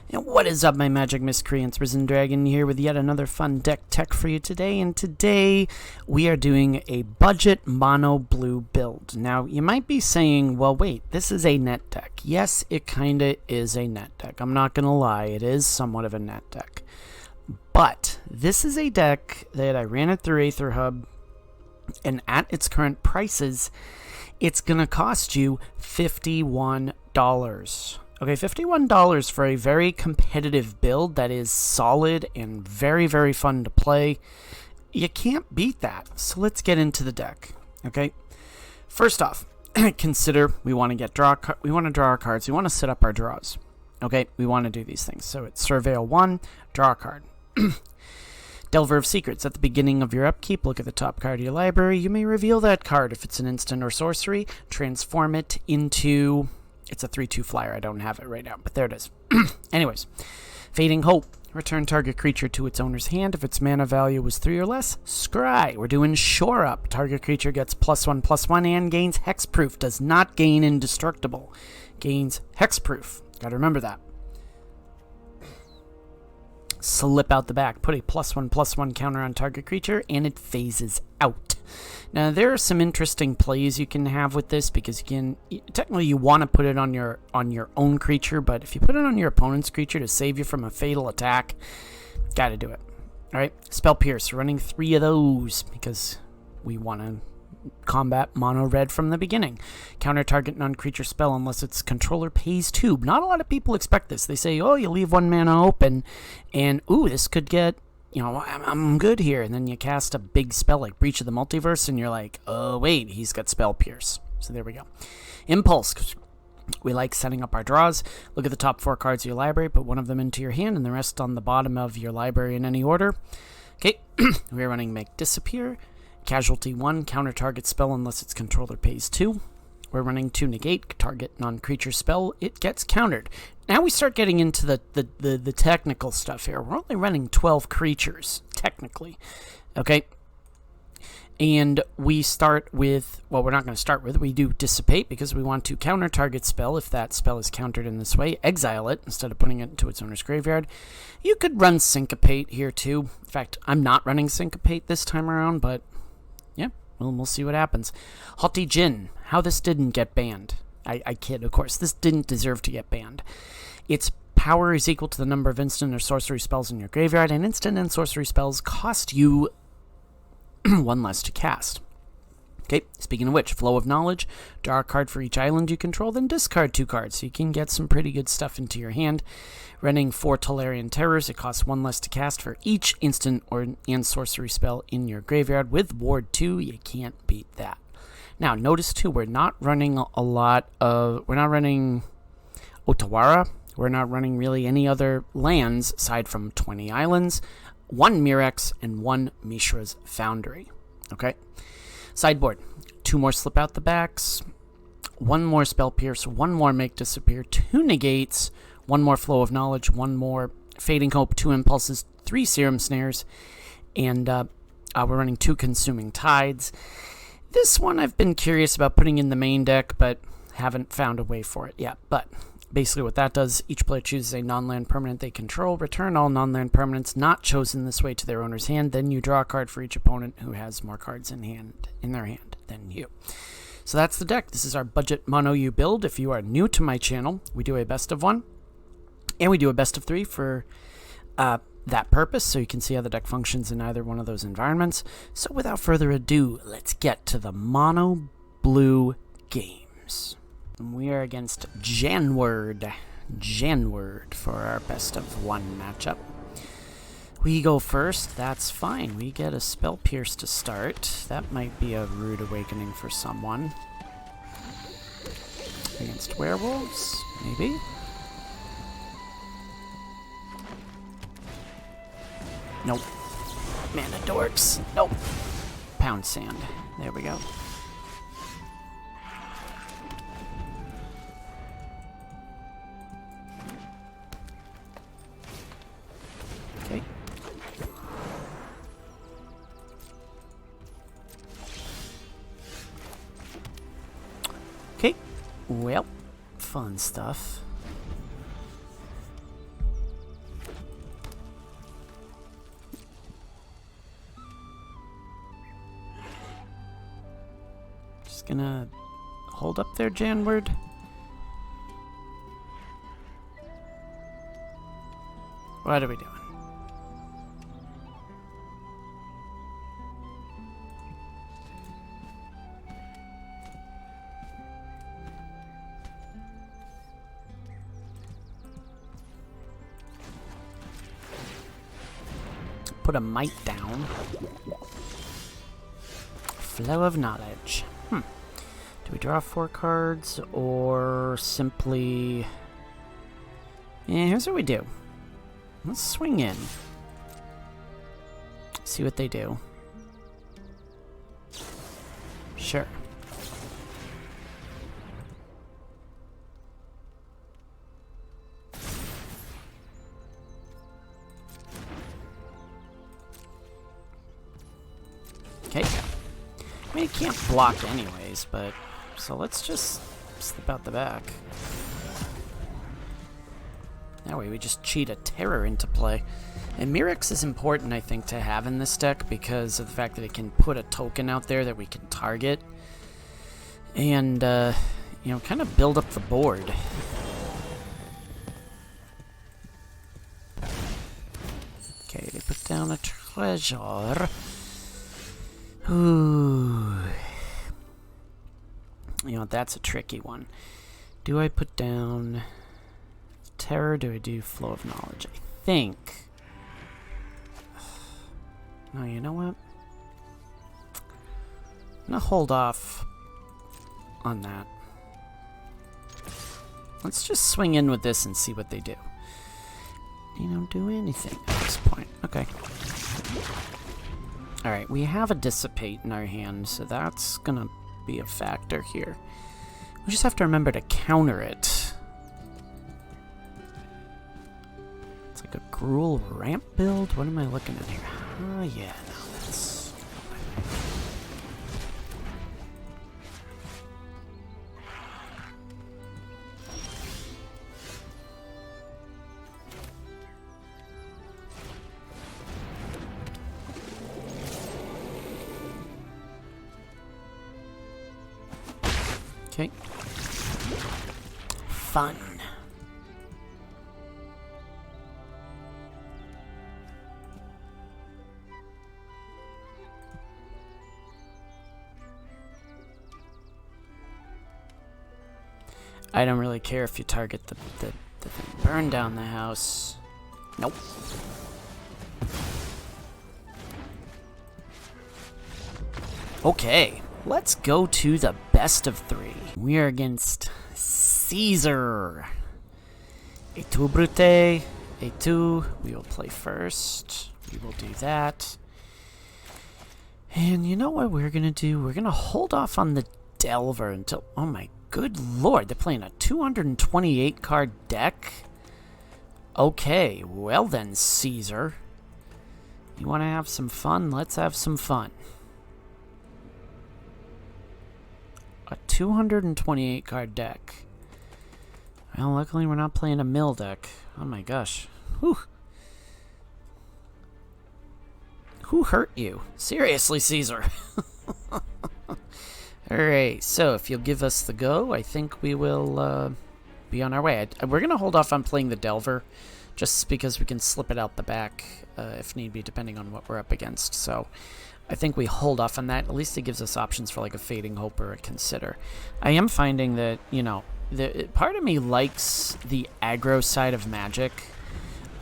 And what is up, my magic miscreants? Risen Dragon here with yet another fun deck tech for you today. And today we are doing a budget mono blue build. Now you might be saying, well, wait, this is a net deck. Yes, it kinda is a net deck. I'm not gonna lie, it is somewhat of a net deck. But this is a deck that I ran it through Aether Hub, and at its current prices, it's gonna cost you $51. Okay, $51 for a very competitive build that is solid and very, very fun to play. You can't beat that. So let's get into the deck. Okay, first off, consider we want to draw our cards. We want to set up our draws. Okay, we want to do these things. So it's Surveil 1, draw a card. Delver of Secrets. At the beginning of your upkeep, look at the top card of your library. You may reveal that card. If it's an instant or sorcery, transform it into... It's a 3/2 flyer. I don't have it right now, but there it is. Anyways, Fading Hope. Return target creature to its owner's hand. If its mana value was 3 or less, scry. We're doing Shore Up. Target creature gets +1/+1 and gains hexproof. Does not gain indestructible. Gains hexproof. Gotta remember that. Slip out the back. Put a +1/+1 counter on target creature, and it phases out. Now there are some interesting plays you can have with this, because technically you want to put it on your own creature, but if you put it on your opponent's creature to save you from a fatal attack, gotta do it. All right, Spell Pierce, running 3 of those because we want to combat mono red from the beginning. Counter target non-creature spell unless its controller pays 2. Not a lot of people expect this. They say, oh, you leave 1 mana open, and ooh, this could get, you know, I'm good here. And then you cast a big spell like Breach of the Multiverse, and you're like, oh, wait, he's got Spell Pierce. So there we go. Impulse. We like setting up our draws. Look at the top 4 cards of your library, put 1 of them into your hand, and the rest on the bottom of your library in any order. Okay, we're running Make Disappear. Casualty 1, counter target spell unless its controller pays 2. We're running 2 Negate, target non-creature spell, it gets countered. Now we start getting into the technical stuff here. We're only running 12 creatures, technically. Okay? And we start with, well, we're not going to start with, we do Dissipate because we want to counter target spell. If that spell is countered in this way, exile it instead of putting it into its owner's graveyard. You could run Syncopate here too. In fact, I'm not running Syncopate this time around, but yeah, we'll see what happens. Haughty Djinn. How this didn't get banned. I kid, of course. This didn't deserve to get banned. Its power is equal to the number of instant or sorcery spells in your graveyard, and instant and sorcery spells cost you 1 less to cast. Okay, speaking of which, Flow of Knowledge. Draw a card for each island you control, then discard 2 cards, so you can get some pretty good stuff into your hand. Running 4 Tolarian Terrors, it costs 1 less to cast for each instant and sorcery spell in your graveyard. With Ward 2, you can't beat that. Now, notice too, we're not running we're not running Otawara. We're not running really any other lands aside from 20 islands, 1 Mirex, and 1 Mishra's Foundry. Okay? Sideboard. 2 more Slip Out the Backs, 1 more Spell Pierce, 1 more Make Disappear, 2 Negates, 1 more Flow of Knowledge, 1 more Fading Hope, 2 Impulses, 3 Serum Snares, and we're running 2 Consuming Tides. This one I've been curious about putting in the main deck, but haven't found a way for it yet. But basically what that does, each player chooses a non-land permanent they control. Return all non-land permanents not chosen this way to their owner's hand. Then you draw a card for each opponent who has more cards in their hand than you. So that's the deck. This is our budget mono U build. If you are new to my channel, we do a best of 1. And we do a best of 3 for that purpose, so you can see how the deck functions in either one of those environments. So without further ado, let's get to the mono blue games. We are against Janward for our best of 1 matchup. We go first, that's fine. We get a Spell Pierce to start. That might be a rude awakening for someone. Against werewolves, maybe? Nope. Mana dorks. Nope. Pound Sand. There we go. Okay. Okay. Well, fun stuff. Just gonna hold up there, Janward. What are we doing? Put a mite down. Flow of knowledge. Do we draw 4 cards or simply... Yeah, here's what we do. Let's swing in. See what they do. Sure. Okay. I mean, it can't block anyways, but... So let's just slip out the back. That way we just cheat a terror into play. And Mirrex is important, I think, to have in this deck because of the fact that it can put a token out there that we can target. And, you know, kind of build up the board. Okay, they put down a treasure. Ooh. You know, that's a tricky one. Do I put down terror? Do I do flow of knowledge? I think. No, you know what? I'm gonna hold off on that. Let's just swing in with this and see what they do. They don't do anything at this point. Okay. Alright, we have a dissipate in our hand, so that's gonna be a factor here. We just have to remember to counter it. It's like a GRUUL ramp build? What am I looking at here? Oh yeah, no, that's... Okay. Fun. I don't really care if you target the thing. Burn down the house. Nope. Okay. Let's go to the best of 3. We are against Caesar. A2 Brute. A2. We will play first. We will do that. And you know what we're going to do? We're going to hold off on the Delver until... Oh my good lord. They're playing a 228 card deck? Okay. Well then, Caesar. You want to have some fun? Let's have some fun. A 228 card deck. Well, luckily we're not playing a mill deck. Oh my gosh. Whew. Who hurt you? Seriously, Caesar. Alright, so if you'll give us the go, I think we will be on our way. We're going to hold off on playing the Delver, just because we can slip it out the back if need be, depending on what we're up against. So I think we hold off on that. At least it gives us options for like a Fading Hope or a Consider. I am finding that, you know, part of me likes the aggro side of Magic,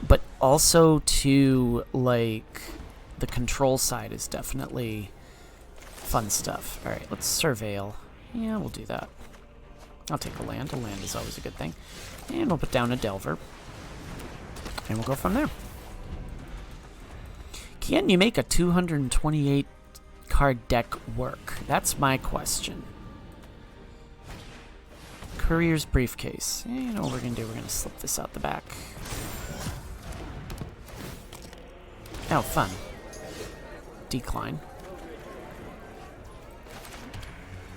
but also to like the control side is definitely fun stuff. All right, let's Surveil. Yeah, we'll do that. I'll take a land. A land is always a good thing. And we'll put down a Delver. And we'll go from there. Can you make a 228 card deck work? That's my question. Courier's Briefcase. You know what we're going to do? We're going to slip this out the back. Oh, fun. Decline.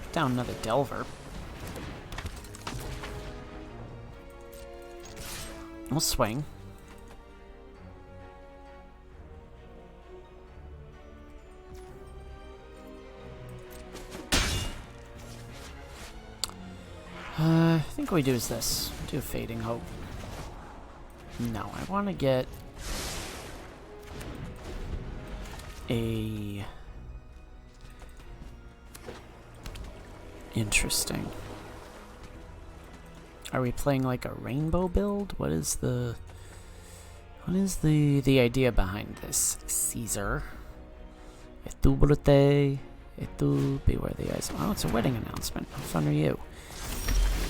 Put down another Delver. We'll swing. I think what we do is this. Do a Fading Hope. No, I want to get a... Interesting. Are we playing like a rainbow build? What is the idea behind this? Caesar. Et tu brute, et tu beware the eyes. Oh, it's a wedding announcement. How fun are you?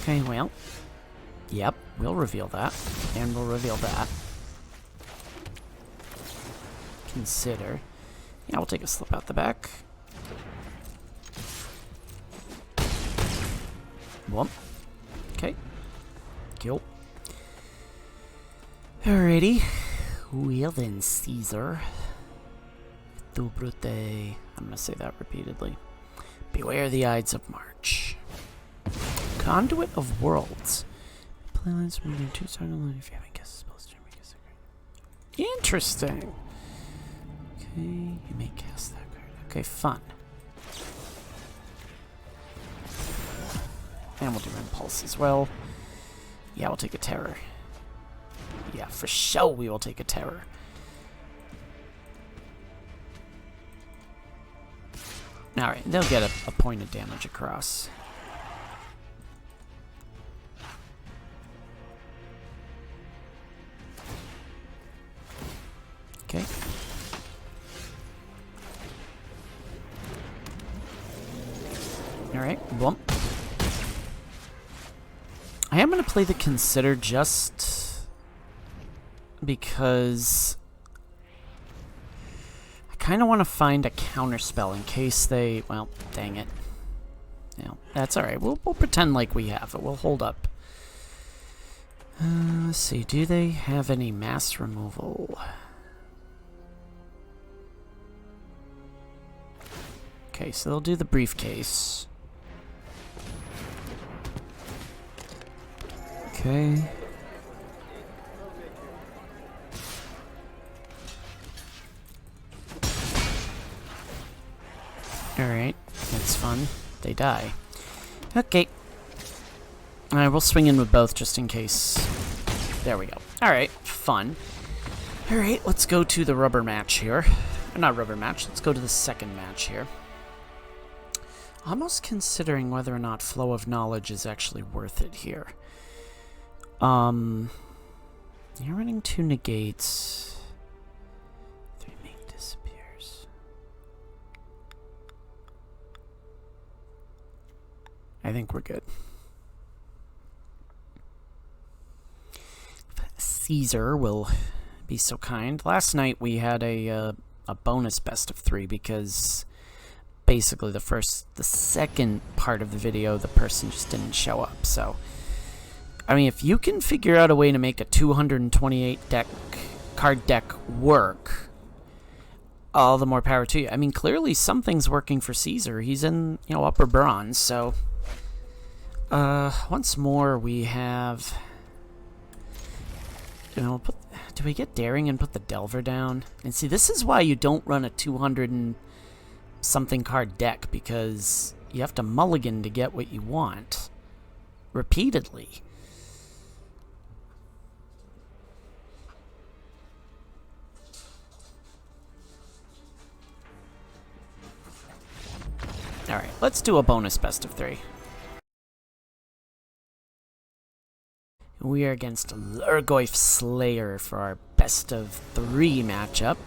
Okay, well. Yep, we'll reveal that. And we'll reveal that. Consider. Yeah, we'll take a slip out the back. Whoop. Okay. Cool. Alrighty. Well then, Caesar. Tu brute. I'm gonna say that repeatedly. Beware the Ides of March. Conduit of Worlds. Playlines from your 2 star alone if you haven't guessed spells. Interesting. Okay, you may cast that card. Okay, fun. And we'll do Impulse as well. Yeah, we'll take a Terror. Yeah, for sure we will take a Terror. Alright, they'll get a point of damage across. Okay. Alright, bump. I am going to play the Consider just because I kind of want to find a counterspell in case they... Well, dang it. Yeah, that's alright. We'll pretend like we have it. We'll hold up. Let's see. Do they have any mass removal? Okay, so they'll do the briefcase. Okay. Alright, that's fun. They die. Okay. Alright, we'll swing in with both just in case. There we go. Alright, fun. Alright, let's go to the rubber match here. Not rubber match, let's go to the second match here. Almost considering whether or not Flow of Knowledge is actually worth it here. You're running 2 negates. 3 make disappears. I think we're good. Caesar will be so kind. Last night we had a bonus best of 3 because basically the second part of the video the person just didn't show up. So I mean, if you can figure out a way to make a 228 card deck work, all the more power to you. I mean, clearly something's working for Caesar. He's in, upper bronze, so... once more we have... do we get Daring and put the Delver down? And see, this is why you don't run a 200 and something card deck, because you have to mulligan to get what you want. Repeatedly. Alright, let's do a bonus best of 3. We are against Lurgoyf Slayer for our best of 3 matchup.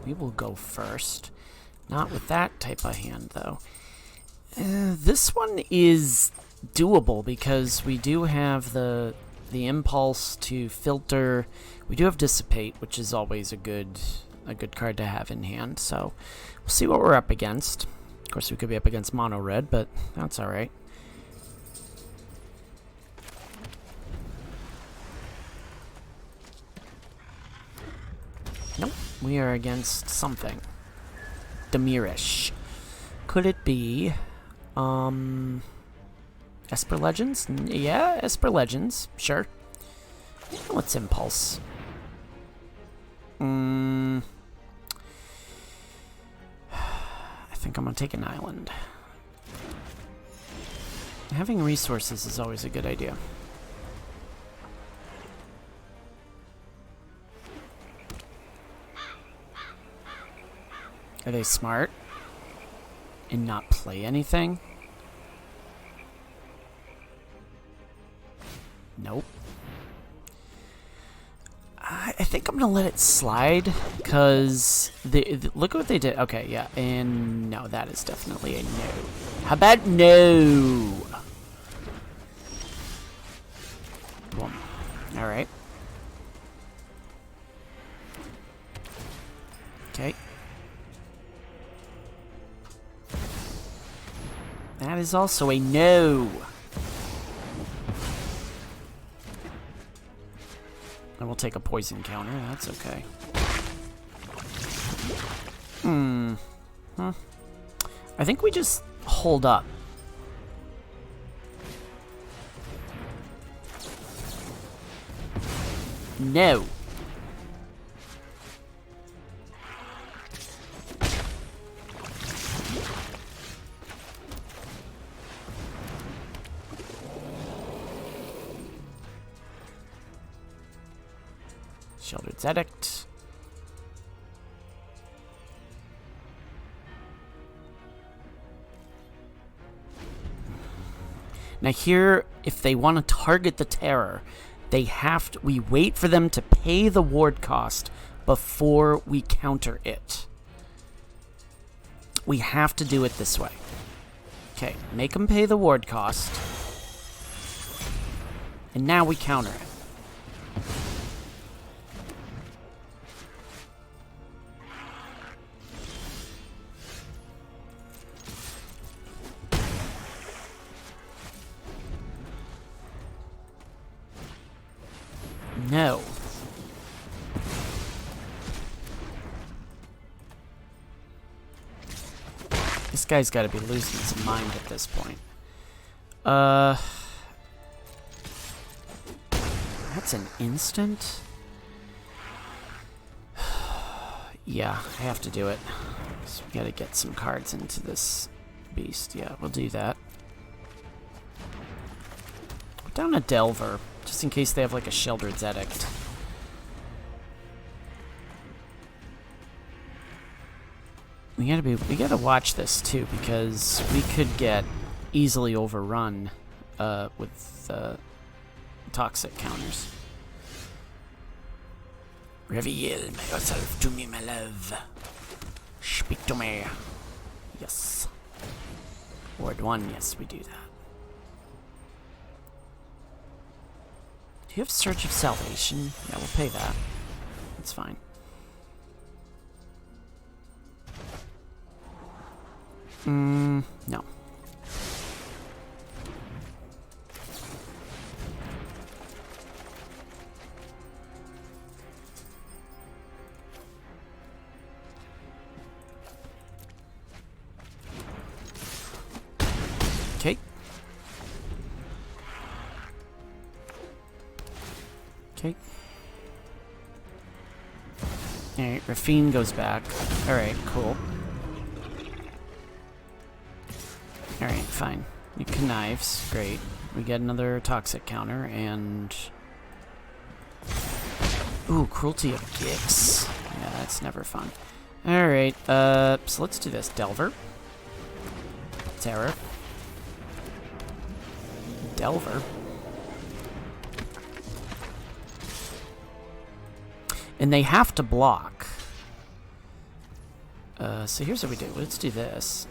We will go first. Not with that type of hand, though. This one is doable because we do have the impulse to filter. We do have Dissipate, which is always a good card to have in hand. So we'll see what we're up against. Of course, we could be up against mono red, but that's all right. Nope, we are against something. Demirish. Could it be Esper Legends? Yeah, Esper Legends, sure. Let's Impulse. I think I'm gonna take an island. Having resources is always a good idea. Are they smart and not play anything? Nope. I think I'm gonna let it slide because look at what they did. Okay, yeah, and no, that is definitely a no. How about no? Boom. All right. Okay. That is also a no. I will take a poison counter. That's okay. I think we just hold up. No. Sheltered Edict. Now here, if they want to target the terror, they have to, we wait for them to pay the ward cost before we counter it. We have to do it this way. Okay, make them pay the ward cost. And now we counter it. No. This guy's got to be losing his mind at this point. That's an instant? Yeah, I have to do it. So we got to get some cards into this beast. Yeah, we'll do that. Put down a Delver. Just in case they have like a Sheltered Edict. We gotta watch this too, because we could get easily overrun with toxic counters. Reveal yourself to me, my love. Speak to me. Yes. Ward 1, yes, we do that. Do you have Search of Salvation? Yeah, we'll pay that. That's fine. No. Okay. Okay. Alright, Rafine goes back. Alright, cool. Alright, fine. He connives. Great. We get another toxic counter, and... Ooh, Cruelty of Gix. Yeah, that's never fun. Alright, so let's do this. Delver. Terror. Delver. And they have to block. So here's what we do. Let's do this.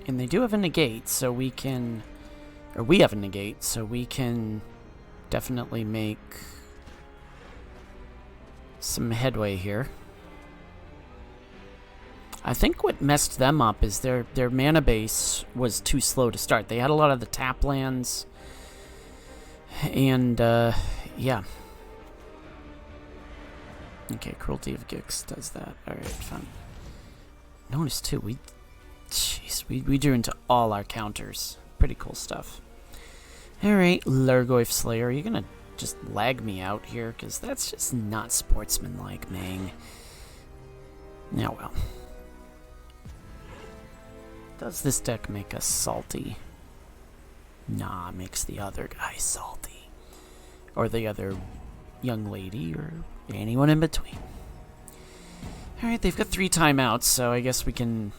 And they do have a negate, so we can... Or we have a negate, so we can definitely make some headway here. I think what messed them up is their mana base was too slow to start. They had a lot of the tap lands, and yeah. Okay, Cruelty of Gix does that. Alright, fine. Notice too, we drew into all our counters. Pretty cool stuff. Alright, Lurgoyf Slayer, you're gonna just lag me out here, because that's just not sportsmanlike, Mang. Now, well. Does this deck make us salty? Nah, it makes the other guy salty. Or the other young lady, or anyone in between. Alright, they've got 3 timeouts, so I guess we can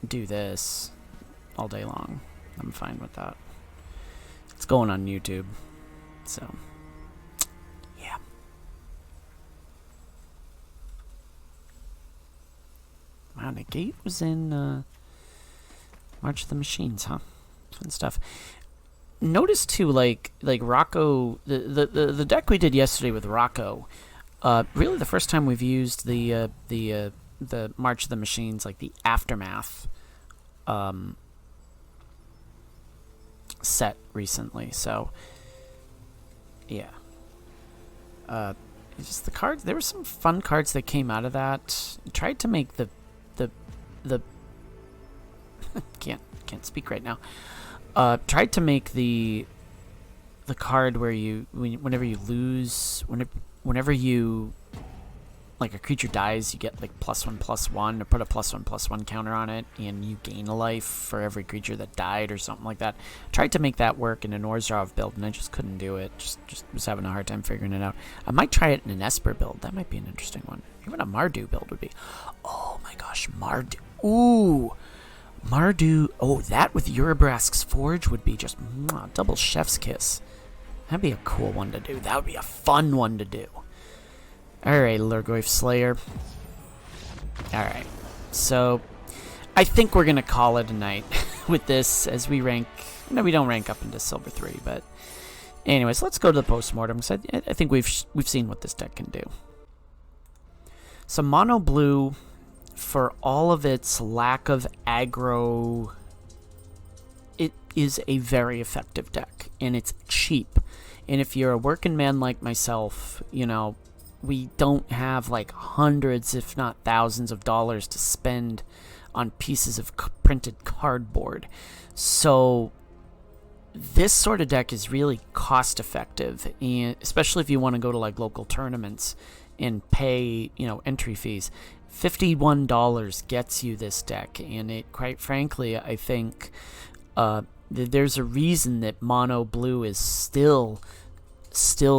do this all day long. I'm fine with that. It's going on YouTube, so yeah. Wow, Negate was in March of the Machines, huh? Fun stuff. Notice too, like Rocco, the deck we did yesterday with Rocco. Really, the first time we've used the March of the Machines, like the Aftermath set recently. So yeah, it's just the cards. There were some fun cards that came out of that. I tried to make the can't speak right now. Tried to make the card where whenever you lose, whenever you, like, a creature dies, you get like +1/+1, or put a +1/+1 counter on it, and you gain a life for every creature that died, or something like that. Tried to make that work in an Orzhov build, and I just couldn't do it. Just was having a hard time figuring it out. I might try it in an Esper build. That might be an interesting one. Even a Mardu build would be. Oh my gosh, Mardu. Ooh. Mardu, oh, that with Urabrask's Forge would be just double chef's kiss. That'd be a cool one to do. That would be a fun one to do. Alright, Lurgoyf Slayer. Alright, so I think we're going to call it a night with this as we rank. No, we don't rank up into Silver 3, but anyways, let's go to the post-mortem, because I think we've seen what this deck can do. So mono blue, for all of its lack of aggro, it is a very effective deck, and it's cheap. And if you're a working man like myself, you know, we don't have like hundreds, if not thousands of dollars to spend on pieces of printed cardboard. So this sort of deck is really cost effective, and especially if you want to go to like local tournaments and pay, you know, entry fees. $51 gets you this deck, and it, quite frankly, I think there's a reason that mono blue is still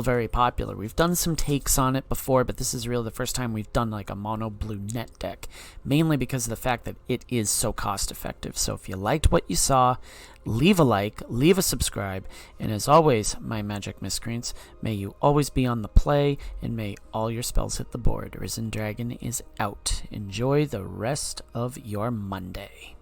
very popular. We've done some takes on it before, but this is really the first time we've done like a mono blue net deck, mainly because of the fact that it is so cost effective. So if you liked what you saw, leave a like, leave a subscribe, and as always, my magic miscreants, may you always be on the play, and may all your spells hit the board. Risen Dragon is out. Enjoy the rest of your Monday.